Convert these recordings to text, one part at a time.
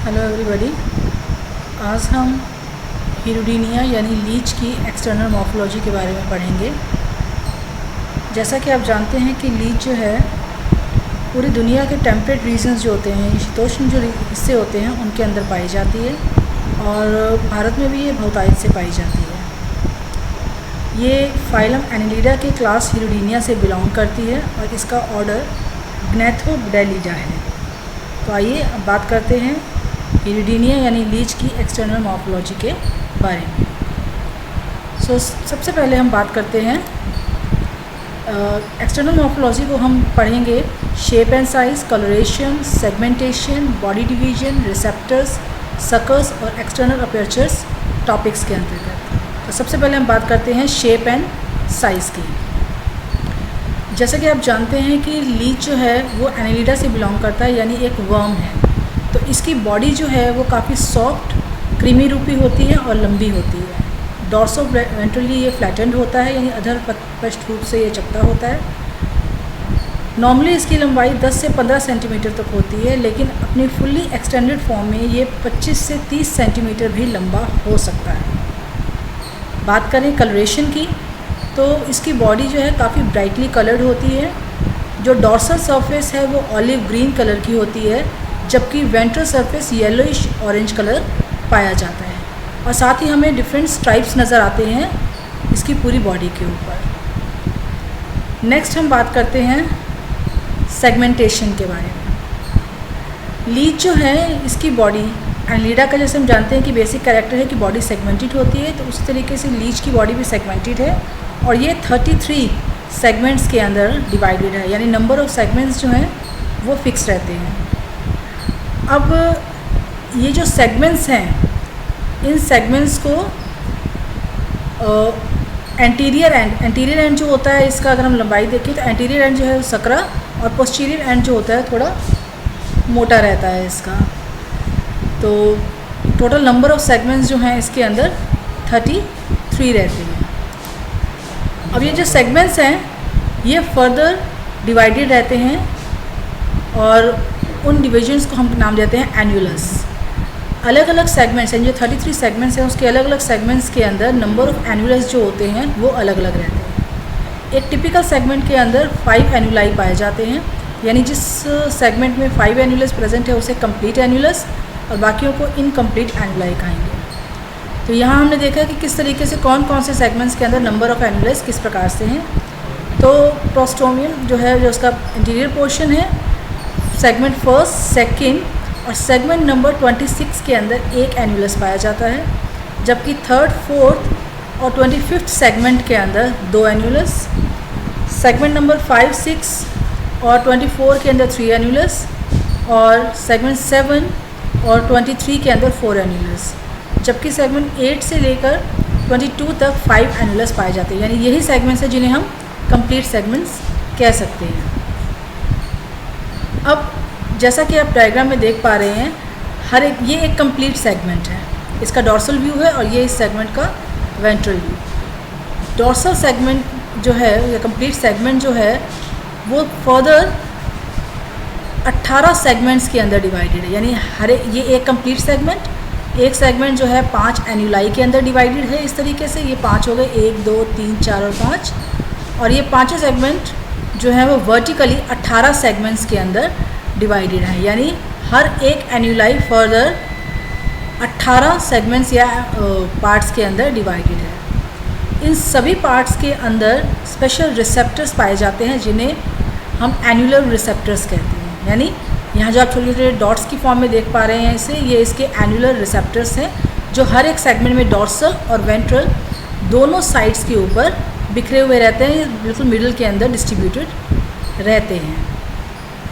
Hello everybody. आज हम हिरुडीनिया यानी लीच की एक्सटर्नल मॉर्फोलॉजी के बारे में पढ़ेंगे। जैसा कि आप जानते हैं कि लीच जो है पूरी दुनिया के टेम्परेट रीजन्स जो होते हैं, शीतोष्ण जो हिस्से होते हैं उनके अंदर पाई जाती है और भारत में भी ये बहुतायत से पाई जाती है। ये फाइलम एनिलिडा के क्लास हिरुडीनिया से बिलोंग करती है और इसका ऑर्डर ग्नैथोब्डेलिडा है। तो आइए अब बात करते हैं हिरुडीनिया यानी लीच की एक्सटर्नल मॉर्फोलॉजी के बारे में। सबसे पहले हम बात करते हैं एक्सटर्नल मॉर्फोलॉजी को हम पढ़ेंगे shape and size, colouration, segmentation, body division, receptors, suckers और एक्सटर्नल अपर्चर्स टॉपिक्स के अंतर्गत। तो सबसे पहले हम बात करते हैं शेप एंड साइज़ की। जैसा कि आप जानते हैं कि लीच जो है वो एनिलिडा से बिलोंग करता है यानी एक वर्म है। तो इसकी बॉडी जो है वो काफ़ी सॉफ्ट क्रीमी रूपी होती है और लंबी होती है। डॉर्सो वेंट्रली ये फ्लैटेंड होता है यानी अधर पृष्ठ रूप से ये चपटा होता है। नॉर्मली इसकी लंबाई 10 से 15 सेंटीमीटर तक होती है, लेकिन अपनी फुल्ली एक्सटेंडेड फॉर्म में ये 25 से 30 सेंटीमीटर भी लंबा हो सकता है। बात करें कलरेशन की, तो इसकी बॉडी जो है काफ़ी ब्राइटली कलर्ड होती है। जो डॉर्सल सरफेस है वो ऑलिव ग्रीन कलर की होती है, जबकि ventral surface yellowish orange colour पाया जाता है। और साथ ही हमें डिफरेंट स्ट्राइप्स नज़र आते हैं इसकी पूरी बॉडी के ऊपर। नेक्स्ट हम बात करते हैं सेगमेंटेशन के बारे में। लीच जो है इसकी बॉडी एनिलिडा का, जैसे हम जानते हैं कि बेसिक कैरेक्टर है कि बॉडी सेगमेंटेड होती है, तो उसी तरीके से लीच की बॉडी भी सेगमेंटेड है और ये 33 सेगमेंट्स के अंदर डिवाइडेड है, यानी नंबर ऑफ सेगमेंट्स जो हैं वो फिक्स रहते हैं। अब ये जो सेगमेंट्स हैं, इन सेगमेंट्स को एंटीरियर एंड जो होता है इसका, अगर हम लंबाई देखें तो एंटीरियर एंड जो है सकरा और पोस्टीरियर एंड जो होता है थोड़ा मोटा रहता है इसका। तो टोटल नंबर ऑफ सेगमेंट्स जो हैं इसके अंदर 33 रहते हैं। अब ये जो सेगमेंट्स हैं ये फर्दर डिवाइडेड रहते हैं और उन डिविजन्स को हम नाम देते हैं एन्युलस। अलग अलग सेगमेंट्स हैं, जो 33 सेगमेंट्स हैं उसके अलग अलग सेगमेंट्स के अंदर नंबर ऑफ एन्युलस जो होते हैं वो अलग अलग रहते हैं। एक टिपिकल सेगमेंट के अंदर 5 एन्युलाई पाए जाते हैं, यानी जिस सेगमेंट में 5 एन्युलस प्रेजेंट है उसे कंप्लीट एन्युलस और बाकियों को इनकम्प्लीट एन्युलाई कहेंगे। तो यहाँ हमने देखा कि किस तरीके से कौन कौन से सेगमेंट्स के अंदर नंबर ऑफ एन्युलस किस प्रकार से हैं। तो प्रोस्टोमियम जो है, जो उसका इंटीरियर पोर्शन है, सेगमेंट फर्स्ट, सेकंड और सेगमेंट नंबर 26 के अंदर एक एन्युलस पाया जाता है, जबकि थर्ड, फोर्थ और 25th सेगमेंट के अंदर 2 एन्युलस, सेगमेंट नंबर 5, 6 और 24 के अंदर 3 एन्युलस और सेगमेंट 7 और 23 के अंदर 4 एन्युलस, जबकि सेगमेंट 8 से लेकर 22 तक 5 एन्युलस पाए जाते हैं। यानी यही सेगमेंट्स हैं जिन्हें हम कंप्लीट सेगमेंट्स कह सकते हैं। अब जैसा कि आप डायग्राम में देख पा रहे हैं, ये एक कंप्लीट सेगमेंट है, इसका डॉर्सल व्यू है और ये इस सेगमेंट का वेंट्रल व्यू। डॉर्सल सेगमेंट जो है या कंप्लीट सेगमेंट जो है वो फर्दर 18 सेगमेंट्स के अंदर डिवाइडेड है, यानी ये एक कंप्लीट सेगमेंट, एक सेगमेंट जो है 5 एन्युलाई के अंदर डिवाइडेड है। इस तरीके से ये 5 हो गए, 1, 2, 3, 4 और 5, और ये पाँचों सेगमेंट जो है वो वर्टिकली 18 सेगमेंट्स के अंदर डिवाइडेड है, यानी हर एक एन्युलाई फर्दर 18 सेगमेंट्स या पार्ट्स के अंदर डिवाइडेड है। इन सभी पार्ट्स के अंदर स्पेशल रिसेप्टर्स पाए जाते हैं जिन्हें हम एन्युलर रिसेप्टर्स कहते हैं। यानी यहाँ जो आप छोटे छोटे डॉट्स की फॉर्म में देख पा रहे हैं इसे, ये इसके एन्युलर रिसेप्टर्स हैं जो हर एक सेगमेंट में डॉर्सल और वेंट्रल दोनों साइड्स के ऊपर बिखरे हुए रहते हैं, बिल्कुल मिडल के अंदर डिस्ट्रीब्यूटेड रहते हैं।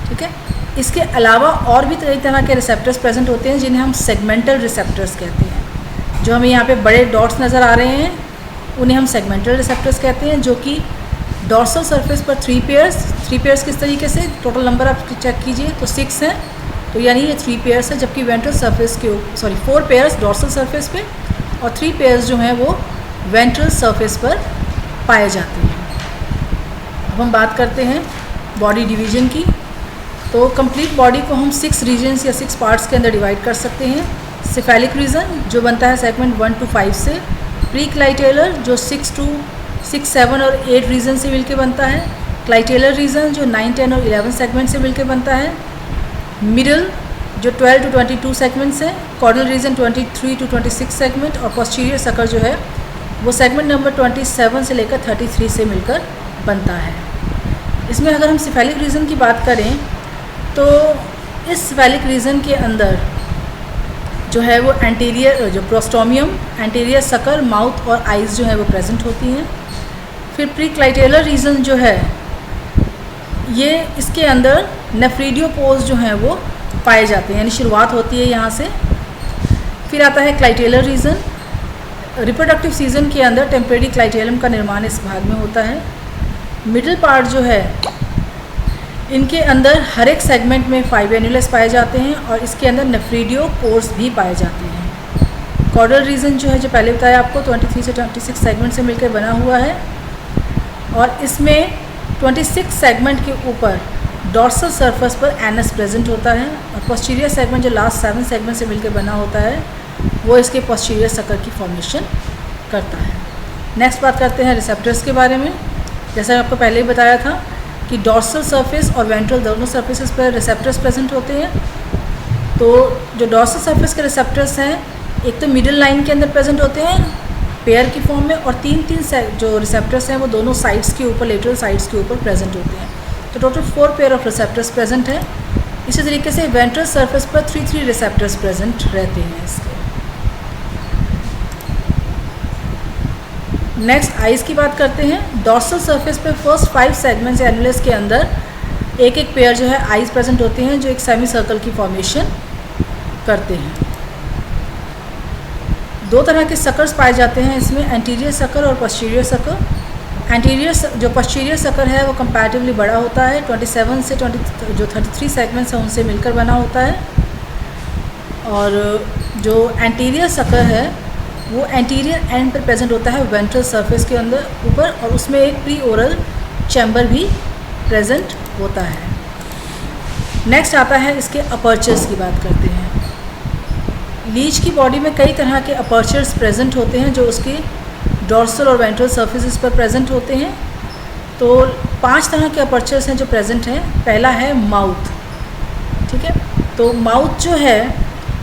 ठीक है, इसके अलावा और भी कई तरह के रिसेप्टर्स प्रेजेंट होते हैं जिन्हें हम सेगमेंटल रिसेप्टर्स कहते हैं। जो हमें यहाँ पे बड़े डॉट्स नज़र आ रहे हैं उन्हें हम सेगमेंटल रिसेप्टर्स कहते हैं, जो कि डॉर्सल सरफेस पर 3 पेयर्स किस तरीके से, टोटल नंबर आप चेक कीजिए तो 6 हैं, तो यानी ये 3 पेयर्स है, जबकि वेंट्रल सरफेस के 4 पेयर्स डॉर्सल सरफेस पे और 3 पेयर्स जो हैं वो वेंट्रल सरफेस पर पाए जाते हैं। अब हम बात करते हैं बॉडी डिवीज़न की। तो कंप्लीट बॉडी को हम 6 रीजन्स या 6 पार्ट्स के अंदर डिवाइड कर सकते हैं। सिफेलिक रीजन जो बनता है सेगमेंट 1 to 5 से, प्री क्लाइटेलर जो 6, 7 और 8 रीजन से मिलके बनता है, क्लाइटेलर रीजन जो 9, 10 और 11 सेगमेंट से मिलके बनता है, मिडल जो 12 to 22 सेगमेंट्स है, कॉर्डल रीजन 23 to 26 सेगमेंट, और पोस्टीरियर सकर जो है वो सेगमेंट नंबर 27 से लेकर 33 से मिलकर बनता है। इसमें अगर हम सिफेलिक रीजन की बात करें तो इस सिफेलिक रीजन के अंदर जो है वो एंटीरियर जो प्रोस्टोमियम, एंटीरियर सकर, माउथ और आइज़ जो है वो प्रेजेंट होती हैं। फिर प्री क्लाइटेलर रीजन जो है ये इसके अंदर नेफ्रीडियोपोर्स जो हैं वो पाए जाते हैं, यानी शुरुआत होती है यहाँ से। फिर आता है क्लाइटेलर रीजन। रिप्रोडक्टिव सीजन के अंदर टेम्परेरी क्लाइटेलम का निर्माण इस भाग में होता है। मिडिल पार्ट जो है इनके अंदर हर एक सेगमेंट में 5 एन्युलस पाए जाते हैं और इसके अंदर नेफ्रीडियोपोर्स भी पाए जाते हैं। कॉर्डल रीजन जो है जो पहले बताया आपको 23 से 26 सेगमेंट से मिलकर बना हुआ है और इसमें 26 सेगमेंट के ऊपर डॉर्सल सरफेस पर एनस प्रेजेंट होता है और पोस्टीरियर सेगमेंट जो लास्ट 7 सेगमेंट से मिलकर बना होता है वो इसके पोस्टीरियर सकर की फॉर्मेशन करता है। नेक्स्ट बात करते हैं रिसेप्टर्स के बारे में। जैसा आपको पहले ही बताया था कि डॉर्सल सरफेस और वेंट्रल दोनों सरफेसेस पर रिसेप्टर्स प्रेजेंट होते हैं। तो जो डॉर्सल सरफेस के रिसेप्टर्स हैं एक तो मिडिल लाइन के अंदर प्रेजेंट होते हैं पेयर की फॉर्म में, और 3 जो रिसेप्टर्स हैं वो दोनों साइड्स के ऊपर, लेटरल साइड्स के ऊपर प्रेजेंट होते हैं। तो total 4 pair of receptors present हैं। इसी तरीके से वेंट्रल सरफेस पर 3 रिसेप्टर्स प्रेजेंट रहते हैं इसके। नेक्स्ट आइज़ की बात करते हैं। डॉर्सल सरफेस पे फर्स्ट 5 सेगमेंट्स एनुलस के अंदर एक पेयर जो है आइज़ प्रेजेंट होते हैं जो एक सेमी सर्कल की फॉर्मेशन करते हैं। 2 तरह के सकर्स पाए जाते हैं इसमें, एंटीरियर सकर और पोस्टीरियर सकर। एंटीरियर जो पोस्टीरियर सकर है वो कंपैरेटिवली बड़ा होता है, 27 से 33 सेगमेंट्स हैं उनसे मिलकर बना होता है। और जो एंटीरियर सकर है वो एंटीरियर एंड पर प्रेजेंट होता है वेंट्रल सरफेस के अंदर ऊपर, और उसमें एक प्री ओरल चैम्बर भी प्रेजेंट होता है। नेक्स्ट आता है इसके अपर्चर्स की बात करते हैं। लीच की बॉडी में कई तरह के अपर्चर्स प्रेजेंट होते हैं जो उसके डॉर्सल और वेंट्रल सर्फेसिस पर प्रेजेंट होते हैं। तो 5 तरह के अपर्चर्स हैं जो प्रेजेंट हैं। पहला है माउथ, ठीक है। तो माउथ जो है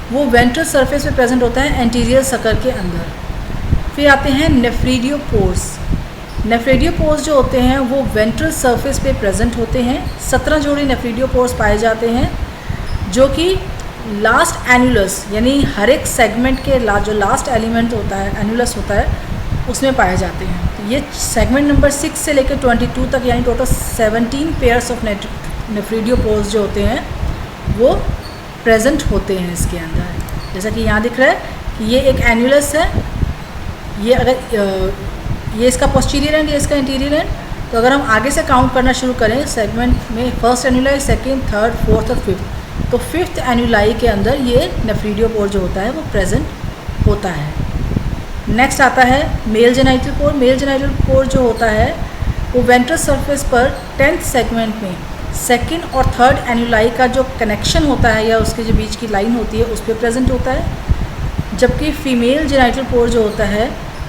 वो वेंट्रल सरफेस पे प्रेजेंट होता है एंटीरियर सकर के अंदर। फिर आते हैं नेफ्रीडियोपोर्स। नेफ्रीडियोपोर्स जो होते हैं वो वेंट्रल सरफेस पे प्रेजेंट होते हैं। 17 जोड़ी नेफ्रीडियोपोर्स पाए जाते हैं जो कि लास्ट एनुलस यानी हर एक सेगमेंट के जो लास्ट एलिमेंट होता है, एनुलस होता है, उसमें पाए जाते हैं। तो ये सेगमेंट नंबर 6 से लेकर 22 तक यानी टोटल 17 पेयर्स ऑफ नेफ्रीडियोपोर्स जो होते हैं वो प्रेजेंट होते हैं इसके अंदर। जैसा कि यहाँ दिख रहा है कि ये एक एनुलस है, ये अगर ये इसका पोस्टीरियर एंड, ये इसका इंटीरियर एंड। तो अगर हम आगे से काउंट करना शुरू करें सेगमेंट में फर्स्ट एनुलाई, सेकंड, थर्ड, फोर्थ और फिफ्थ, तो फिफ्थ एनुलाई के अंदर ये नेफ्रीडियोपोर जो होता है वो प्रेजेंट होता है। नेक्स्ट आता है मेल जेनाइटल पोर। मेल जेनाइटल पोर जो होता है वो वेंट्रल सरफेस पर 10th सेगमेंट में सेकंड और थर्ड एनुलाई का जो कनेक्शन होता है या उसके जो बीच की लाइन होती है उस पर प्रेजेंट होता है। जबकि फीमेल जेनाइटल पोर जो होता है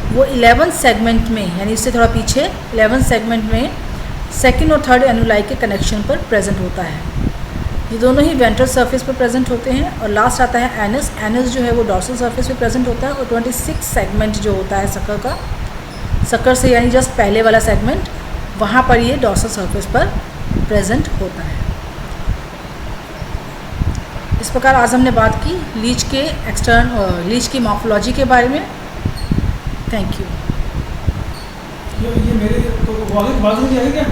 वो 11th सेगमेंट में यानी इससे थोड़ा पीछे 11th सेगमेंट में सेकंड और थर्ड एनुलाई के कनेक्शन पर प्रेजेंट होता है। ये दोनों ही वेंट्रल सरफेस पर प्रेजेंट होते हैं। और लास्ट आता है एनस। एनस जो है वो डॉर्सल सरफेस पे प्रेजेंट होता है और 26 सेगमेंट जो होता है सकर का, सकर से यानी जस्ट पहले वाला सेगमेंट, वहाँ पर ये डॉर्सल सरफेस पर प्रेजेंट होता है। इस प्रकार आज हमने बात की लीच के लीच की मॉर्फोलॉजी के बारे में। Thank you. ये मेरे तो आगे बात नहीं है क्या?